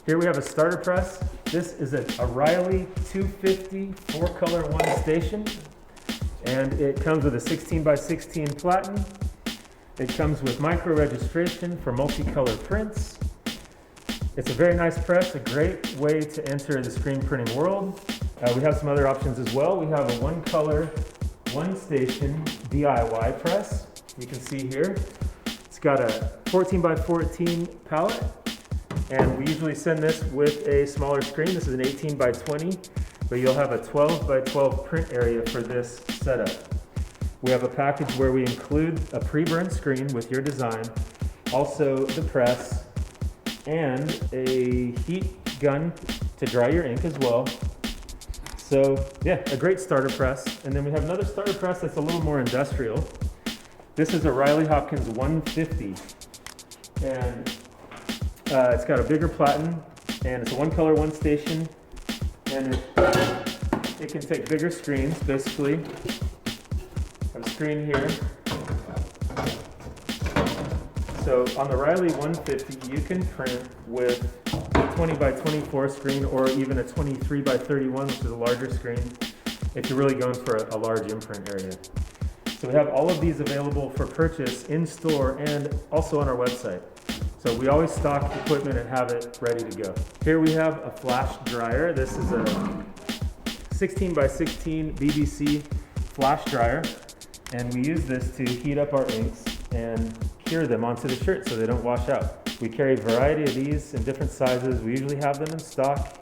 Here we have a starter press. This is a Riley 250 4-color one station, and it comes with a 16x16 platen. It comes with micro registration for multicolor prints. It's a very nice press, a great way to enter the screen printing world. We have some other options as well. We have a one-color, one-station DIY press. You can see here. It's got a 14x14 pallet, and we usually send this with a smaller screen. This is an 18x20, but you'll have a 12x12 print area for this setup. We have a package where we include a pre-burned screen with your design, also the press, and a heat gun to dry your ink as well. So yeah, a great starter press. And then we have another starter press that's a little more industrial. This is a Riley Hopkins 150, and it's got a bigger platen, and it's a one-color, one-station, and it can take bigger screens, basically. I have a screen here. So on the Riley 150, you can print with a 20x24 screen, or even a 23x31, which is a larger screen, if you're really going for a large imprint area. So we have all of these available for purchase in store and also on our website. So we always stock equipment and have it ready to go. Here we have a flash dryer. This is a 16x16 BBC flash dryer, and we use this to heat up our inks and cure them onto the shirt so they don't wash out. We carry a variety of these in different sizes. We usually have them in stock